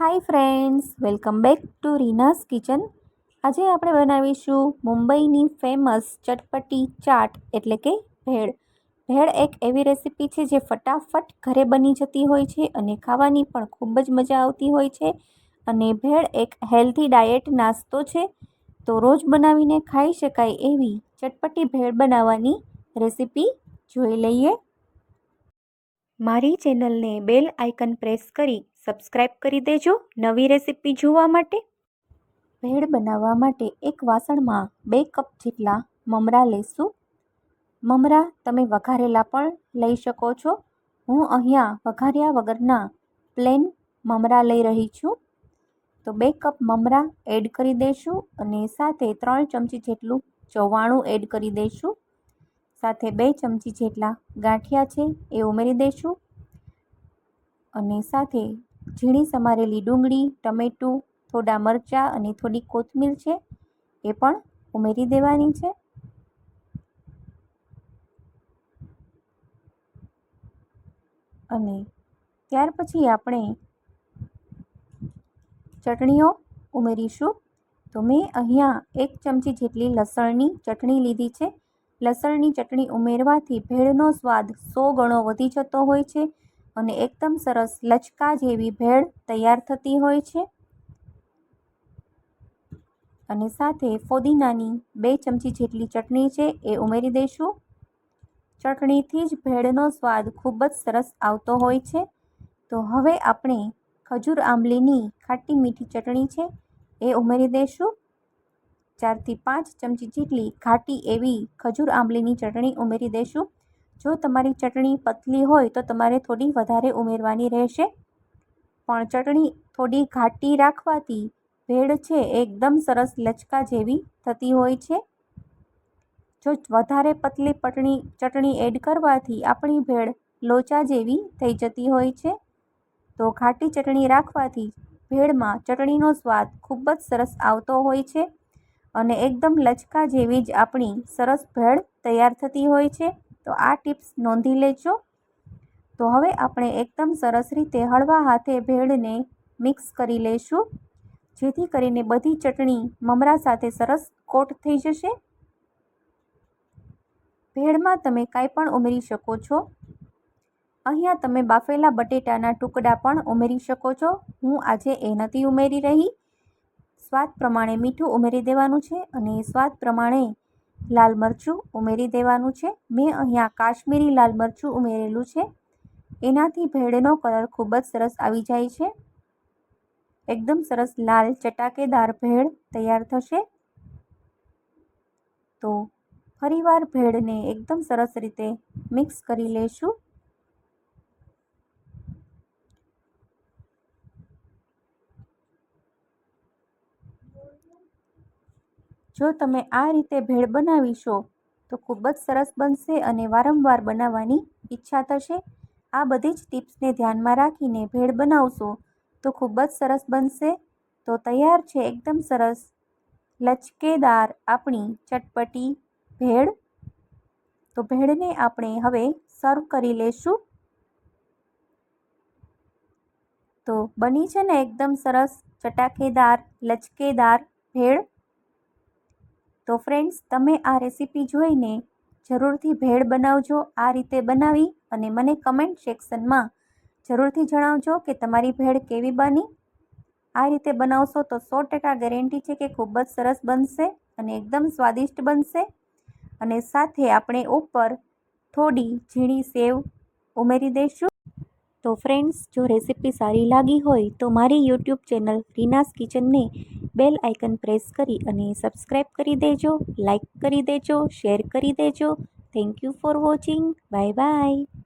Hi friends, welcome back to Reena's kitchen. આજે આપણે બનાવીશું મુંબઈની ફેમસ ચટપટી ચાટ એટલે કે ભેળ. ભેળ એક એવી રેસીપી છે જે ફટાફટ ઘરે બની જતી હોય છે અને ખાવાની પણ ખૂબ જ મજા આવતી હોય છે. અને ભેળ એક હેલ્ધી ડાયટ નાસ્તો છે, તો રોજ બનાવીને ખાઈ શકાય એવી ચટપટી ભેળ બનાવવાની રેસીપી જોઈ લઈએ. મારી ચેનલને બેલ આઇકન પ્રેસ કરી સબસ્ક્રાઈબ કરી દેજો નવી રેસીપી જોવા માટે. ભેળ બનાવવા માટે એક વાસણમાં 2 કપ જેટલા મમરા લઈશું. મમરા તમે વઘારેલા પણ લઈ શકો છો. હું અહીંયા વઘાર્યા વગરના પ્લેન મમરા લઈ રહી છું. તો 2 કપ મમરા એડ કરી દઈશું અને સાથે 3 ચમચી જેટલું ચવાણું એડ કરી દઈશું. સાથે 2 ચમચી જેટલા ગાંઠિયા છે એ ઉમેરી દઈશું અને સાથે ઝીણી સમારેલી ડુંગળી, ટમેટું, થોડા મરચાં અને થોડી કોથમીર છે એ પણ ઉમેરી દેવાની છે. અને ત્યાર પછી આપણે ચટણીઓ ઉમેરીશું. તો મેં અહીંયા 1 ચમચી જેટલી લસણની ચટણી લીધી છે. લસણની ચટણી ઉમેરવાથી ભેળનો સ્વાદ 100 ગણો વધી જતો હોય છે અને એકદમ સરસ લચકા જેવી ભેળ તૈયાર થતી હોય છે. અને સાથે ફોદીનાની 2 ચમચી જેટલી ચટણી છે એ ઉમેરી દઈશું. ચટણીથી જ ભેળનો સ્વાદ ખૂબ જ સરસ આવતો હોય છે. તો હવે આપણે ખજૂર આંબલીની ખાટી મીઠી ચટણી છે એ ઉમેરી દઈશું. 4 થી 5 ચમચી જેટલી ઘાટી એવી ખજૂર આંબલીની ચટણી ઉમેરી દઈશું. જો તમારી ચટણી પતલી હોય તો તમારે થોડી વધારે ઉમેરવાની રહેશે, પણ ચટણી થોડી ઘાટી રાખવાથી ભેળ છે એકદમ સરસ લચકા જેવી થતી હોય છે. જો વધારે પતલી ચટણી એડ કરવાથી આપણી ભેળ લોચા જેવી થઈ જતી હોય છે. તો ઘાટી ચટણી રાખવાથી ભેળમાં ચટણીનો સ્વાદ ખૂબ જ સરસ આવતો હોય છે અને એકદમ લચકા જેવી જ આપણી સરસ ભેળ તૈયાર થતી હોય છે. તો આ ટિપ્સ નોંધી લેજો. તો હવે આપણે એકદમ સરસ રીતે હળવા હાથે ભેળને મિક્સ કરી લઈશું, જેથી કરીને બધી ચટણી મમરા સાથે સરસ કોટ થઈ જશે. ભેળમાં તમે કાંઈ પણ ઉમેરી શકો છો. અહીંયા તમે બાફેલા બટેટાના ટુકડા પણ ઉમેરી શકો છો. હું આજે એ નથી ઉમેરી રહી. સ્વાદ પ્રમાણે મીઠું ઉમેરી દેવાનું છે અને સ્વાદ પ્રમાણે લાલ મરચું ઉમેરી દેવાનું છે. મેં અહીંયા કાશ્મીરી લાલ મરચું ઉમેરેલું છે. એનાથી ભેળનો કલર ખૂબ જ સરસ આવી જાય છે. એકદમ સરસ લાલ ચટાકેદાર ભેળ તૈયાર થશે. તો ફરીવાર ભેળને એકદમ સરસ રીતે મિક્સ કરી લઈશું. જો તમે આ રીતે ભેળ બનાવીશો તો ખૂબ જ સરસ બનશે અને વારંવાર બનાવવાની ઈચ્છા થશે. આ બધી જ ટિપ્સને ધ્યાનમાં રાખીને ભેળ બનાવશો તો ખૂબ જ સરસ બનશે. તો તૈયાર છે એકદમ સરસ લચકેદાર આપણી ચટપટી ભેળ. તો ભેળને આપણે હવે સર્વ કરી લઈશું. તો બની છે ને એકદમ સરસ ચટાકેદાર લચકેદાર ભેળ. તો ફ્રેન્ડ્સ, તમે આ રેસીપી જોઈને જરૂરથી ભેળ બનાવજો. આ રીતે બનાવી અને મને કમેન્ટ સેક્શનમાં જરૂરથી જણાવજો કે તમારી ભેળ કેવી બની. આ રીતે બનાવશો તો 100% ગેરંટી છે કે ખૂબ જ સરસ બનશે અને એકદમ સ્વાદિષ્ટ બનશે. અને સાથે આપણે ઉપર થોડી ઝીણી સેવ ઉમેરી દઈશું. તો ફ્રેન્ડ્સ, જો રેસીપી સારી લાગી હોય તો મારી યુટ્યુબ ચેનલ રીનાસ કિચનને બેલ આઇકન પ્રેસ કરી અને સબસ્ક્રાઈબ કરી દેજો, લાઇક કરી દેજો, શેર કરી દેજો. Thank you for watching. Bye bye.